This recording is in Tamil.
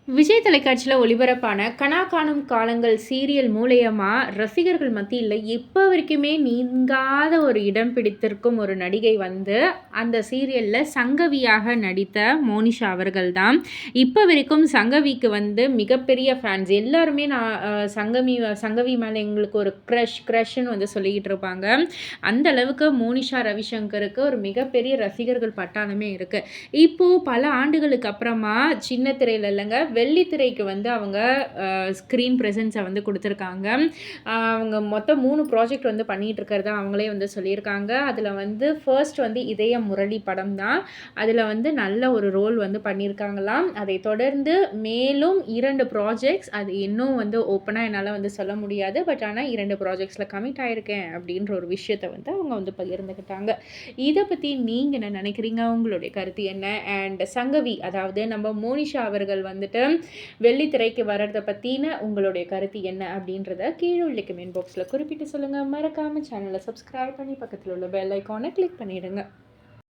விஜய் தொலைக்காட்சியில ஒளிபரப்பான கனா காணும் காலங்கள் சீரியல் மூலியமா ரசிகர்கள் மத்தியில இப்ப வரைக்குமே நீங்காத ஒரு இடம் பிடித்திருக்கும் ஒரு நடிகை வந்து, அந்த சீரியல்ல சங்கவியாக நடித்த மோனிஷா அவர்கள் தான். இப்ப வரைக்கும் சங்கவிக்கு வந்து மிகப்பெரிய ஃபேன்ஸ். எல்லாருமே நான் சங்கவி மேல எங்களுக்கு ஒரு க்ரஷ்ன்னு வந்து சொல்லிக்கிட்டு இருப்பாங்க. அந்த அளவுக்கு மோனிஷா ரவிசங்கருக்கு ஒரு மிகப்பெரிய ரசிகர்கள் பட்டாளமே இருக்கு. இப்போ பல ஆண்டுகளுக்கு அப்புறமா சின்ன திரையில இல்லங்க, வெள்ளி திரைக்கு வந்து அவங்க ஸ்க்ரீன் பிரசன்ஸ வந்து குடுத்துருக்காங்க. அவங்க மொத்தம் 3 ப்ராஜெக்ட் வந்து பண்ணிட்டு இருக்கிறதா அவங்களே வந்து சொல்லியிருக்காங்க. அதில வந்து ஃபர்ஸ்ட் வந்து இதய முரளி படம் தான். அதில வந்து நல்ல ஒரு ரோல் வந்து பண்ணியிருக்காங்களாம். அதைத் தொடர்ந்து மேலும் 2 ப்ராஜெக்ட்ஸ் அது இன்னும் வந்து ஓப்பனா என்னால வந்து சொல்ல முடியாது. பட் ஆனா 2 ப்ராஜெக்ட்ஸ்ல கமிட் ஆயிருக்கேன் அப்படின்ற ஒரு விஷயத்த வந்து அவங்க வந்து பகிர்ந்துக்கிட்டாங்க. இத பத்தி நீங்க என்ன நினைக்கிறீங்க? உங்களுடைய கருத்து என்ன? அண்ட் சங்கவி அதாவது நம்ம மோனிஷா அவர்கள் வந்துட்டு வெள்ளி திரைக்கு வர்றத பத்தின உங்களுடைய கருத்து என்ன? அப்படின்றத கீழ உள்ள கமெண்ட் பாக்ஸ்ல குறிப்பிட்டு சொல்லுங்க. மறக்காம சேனல சப்ஸ்கிரைப் பண்ணி பக்கத்துல உள்ள பெல் ஐகான கிளிக் பண்ணிடுங்க.